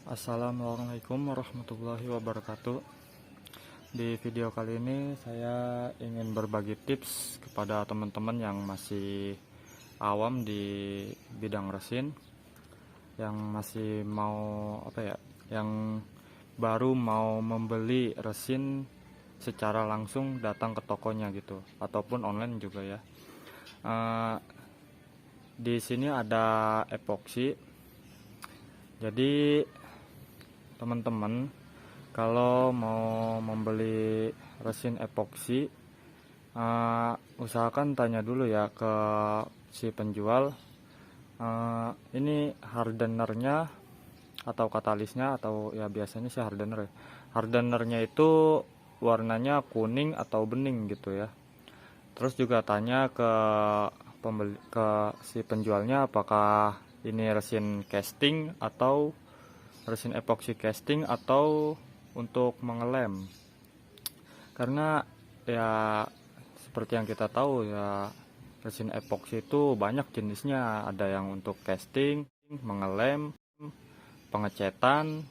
Assalamualaikum warahmatullahi wabarakatuh. Di video kali ini saya ingin berbagi tips kepada teman-teman yang masih awam di bidang resin, yang masih mau yang baru mau membeli resin secara langsung datang ke tokonya gitu, ataupun online juga ya. Di sini ada epoksi. Jadi teman-teman kalau mau membeli resin epoksi, usahakan tanya dulu ya ke si penjual, ini hardenernya atau katalisnya, atau ya biasanya sih hardener ya. Hardenernya itu warnanya kuning atau bening gitu ya. Terus juga tanya ke si penjualnya apakah ini resin casting atau resin epoxy casting atau untuk mengelem. Karena ya seperti yang kita tahu ya, resin epoxy itu banyak jenisnya, ada yang untuk casting, mengelem, pengecetan,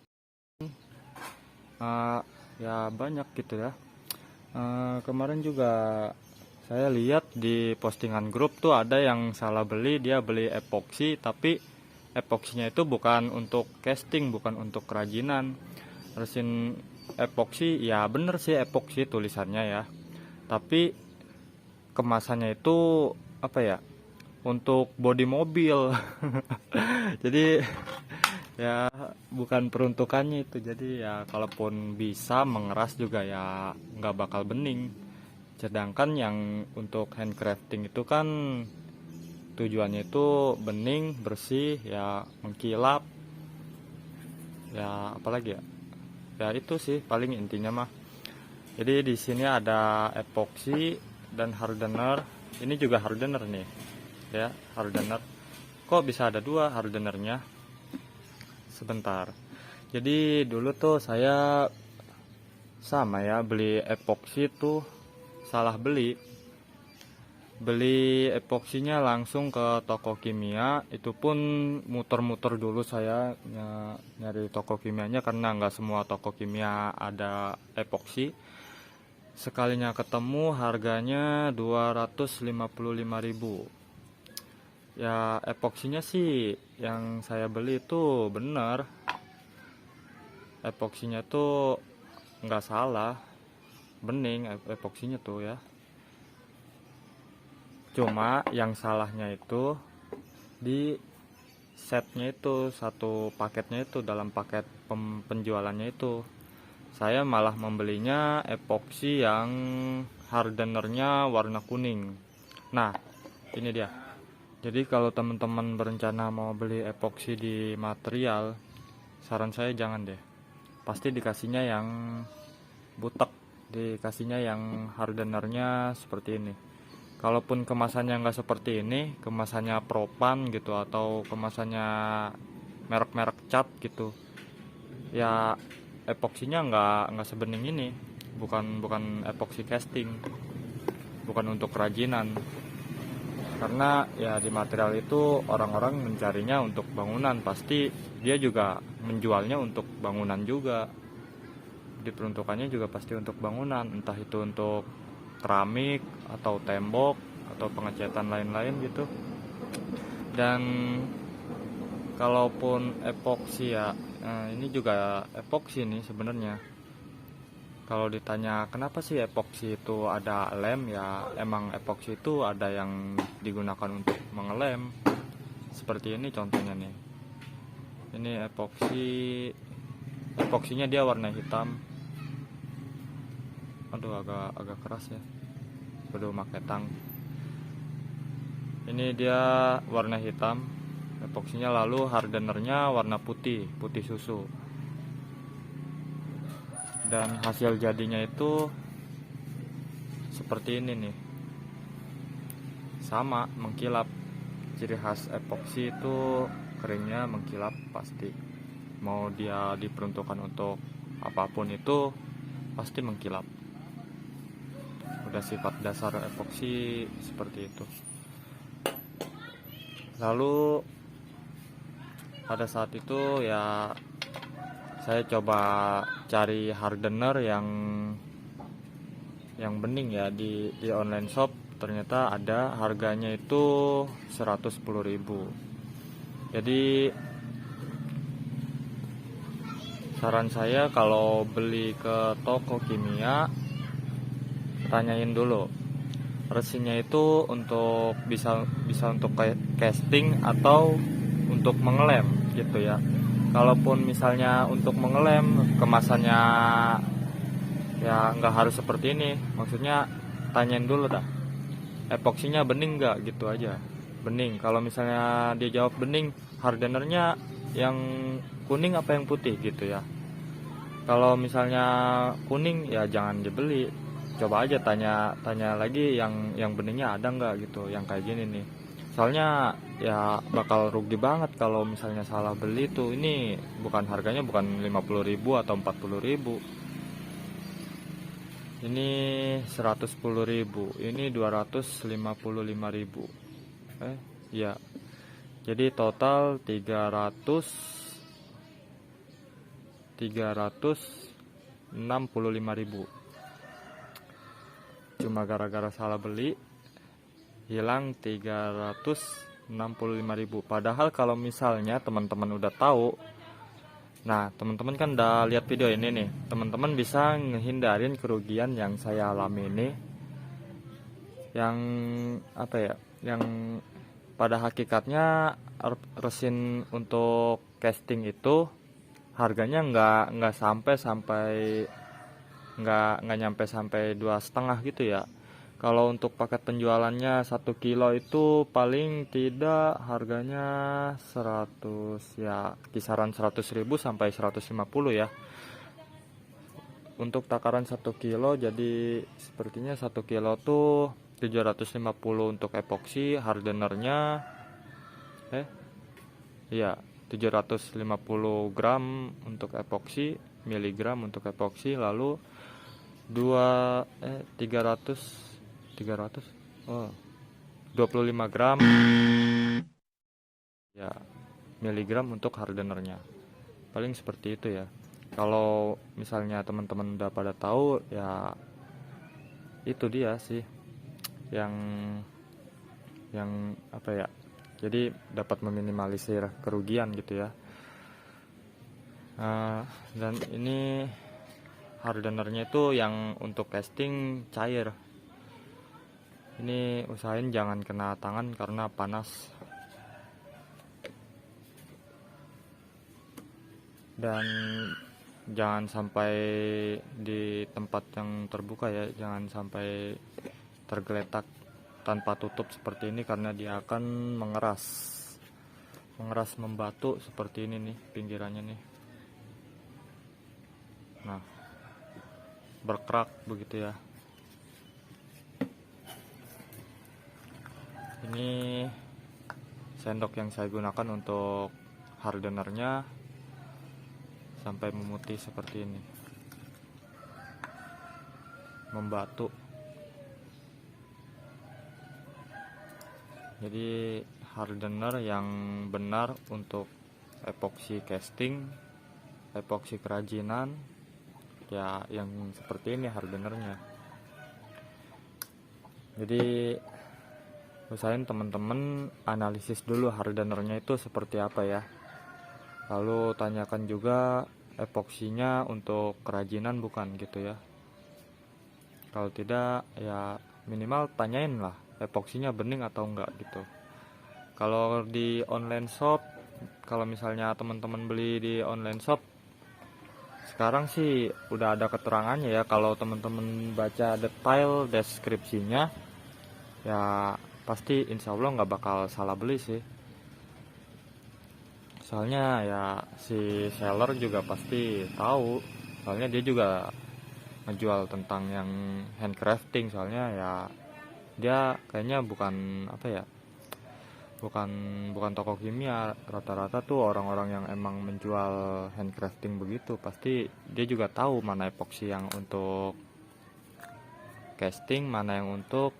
ya banyak gitu ya. Kemarin juga saya lihat di postingan grup tuh ada yang salah beli, dia beli epoxy tapi epoksinya itu bukan untuk casting, bukan untuk kerajinan. Resin epoksi ya bener sih epoksi tulisannya ya, tapi kemasannya itu untuk bodi mobil. Jadi ya bukan peruntukannya itu. Jadi ya kalaupun bisa mengeras juga ya nggak bakal bening. Sedangkan yang untuk handcrafting itu kan tujuannya itu bening, bersih, ya mengkilap, ya apalagi ya. Ya itu sih paling intinya mah. Jadi di sini ada epoxy dan hardener. Ini juga hardener nih, ya hardener. Kok bisa ada dua hardenernya? Sebentar. Jadi dulu tuh saya sama ya beli epoxy tuh salah beli epoksinya langsung ke toko kimia. Itu pun muter-muter dulu saya nyari toko kimianya, karena nggak semua toko kimia ada epoksi. Sekalinya ketemu harganya 255.000. Ya epoksinya sih yang saya beli itu bener, epoksinya tuh nggak salah, bening epoksinya tuh ya. Cuma yang salahnya itu di setnya itu, satu paketnya itu, dalam paket penjualannya itu saya malah membelinya epoksi yang hardenernya warna kuning. Nah ini dia. Jadi kalau teman-teman berencana mau beli epoksi di material, saran saya jangan deh, pasti dikasihnya yang butek, dikasihnya yang hardenernya seperti ini. Kalaupun kemasannya nggak seperti ini, kemasannya propan gitu, atau kemasannya merek-merek cat gitu, ya epoksinya nggak sebening ini. Bukan epoksi casting, bukan untuk kerajinan. Karena ya di material itu orang-orang mencarinya untuk bangunan, pasti dia juga menjualnya untuk bangunan juga. Diperuntukannya juga pasti untuk bangunan, entah itu untuk keramik atau tembok atau pengecatan lain-lain gitu. Dan kalaupun epoksi ya, ini juga epoksi nih sebenarnya. Kalau ditanya kenapa sih epoksi itu ada lem, ya emang epoksi itu ada yang digunakan untuk mengelem. Seperti ini contohnya nih. Ini epoksinya dia warna hitam. Aduh agak keras ya, baru pakai tang. Ini dia warna hitam epoksinya, lalu hardenernya warna putih susu. Dan hasil jadinya itu seperti ini nih, sama mengkilap. Ciri khas epoksi itu keringnya mengkilap pasti. Mau dia diperuntukkan untuk apapun itu pasti mengkilap. Udah sifat dasar epoksi seperti itu. Lalu pada saat itu ya saya coba cari hardener yang bening ya di online shop. Ternyata ada, harganya itu 110.000. Jadi saran saya kalau beli ke toko kimia, tanyain dulu resinnya itu untuk bisa bisa untuk casting atau untuk mengelem gitu ya. Kalaupun misalnya untuk mengelem, kemasannya ya nggak harus seperti ini. Maksudnya tanyain dulu dah, epoksinya bening nggak, gitu aja. Bening. Kalau misalnya dia jawab bening, hardenernya yang kuning apa yang putih gitu ya. Kalau misalnya kuning ya jangan dibeli. Coba aja tanya lagi yang beningnya ada nggak gitu, yang kayak gini nih. Soalnya ya bakal rugi banget kalau misalnya salah beli tuh. Ini bukan harganya, bukan 50.000 atau 40.000. Ini 110.000, ini 255.000. Ya. Jadi total 365.000. Cuma gara-gara salah beli hilang 365.000. Padahal kalau misalnya teman-teman udah tahu, nah teman-teman kan udah lihat video ini nih, teman-teman bisa ngehindarin kerugian yang saya alami ini. Yang apa ya, yang pada hakikatnya resin untuk casting itu harganya nggak nyampe sampai 2,5 gitu ya. Kalau untuk paket penjualannya 1 kilo itu paling tidak harganya 100 ya, kisaran 100.000 sampai 150 ya. Untuk takaran 1 kilo, jadi sepertinya 1 kilo tuh 750 untuk epoksi, hardenernya iya 750 gram untuk epoksi, miligram untuk epoksi, lalu 300 25 gram ya miligram untuk hardenernya. Paling seperti itu ya. Kalau misalnya teman-teman udah pada tahu ya, itu dia sih yang apa ya, jadi dapat meminimalisir kerugian gitu ya. Dan ini hardenernya itu yang untuk casting cair. Ini usahain jangan kena tangan karena panas. Dan jangan sampai di tempat yang terbuka ya, jangan sampai tergeletak tanpa tutup seperti ini, karena dia akan mengeras membatu seperti ini nih pinggirannya nih. Nah, berkerak begitu ya. Ini sendok yang saya gunakan untuk hardenernya sampai memutih seperti ini, membatu. Jadi hardener yang benar untuk epoksi casting, epoksi kerajinan ya yang seperti ini hardenernya. Jadi usahain teman-teman analisis dulu hardenernya itu seperti apa ya. Lalu tanyakan juga epoksinya untuk kerajinan bukan gitu ya. Kalau tidak ya minimal tanyain lah epoksinya bening atau enggak gitu. Kalau di online shop, kalau misalnya teman-teman beli di online shop, sekarang sih udah ada keterangannya ya. Kalau teman-teman baca detail deskripsinya ya pasti insya Allah nggak bakal salah beli sih. Soalnya ya si seller juga pasti tahu, soalnya dia juga ngejual tentang yang handcrafting. Soalnya ya dia kayaknya bukan apa ya, bukan toko kimia. Rata-rata tuh orang-orang yang emang menjual handcrafting begitu pasti dia juga tahu mana epoksi yang untuk casting, mana yang untuk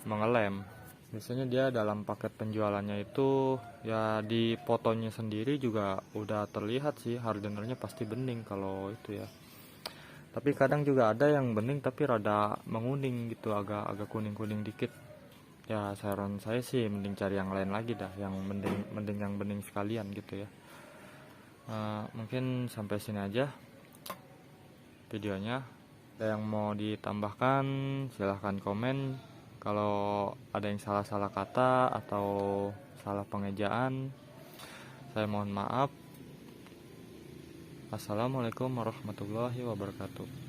mengelem. Biasanya dia dalam paket penjualannya itu ya di fotonya sendiri juga udah terlihat sih hardenерnya pasti bening kalau itu ya. Tapi kadang juga ada yang bening tapi rada menguning gitu, agak kuning-kuning dikit. Ya saran saya sih mending cari yang lain lagi dah, yang mending yang bening sekalian gitu ya. Mungkin sampai sini aja videonya. Ada yang mau ditambahkan silahkan komen. Kalau ada yang salah-salah kata atau salah pengejaan, saya mohon maaf. Assalamualaikum warahmatullahi wabarakatuh.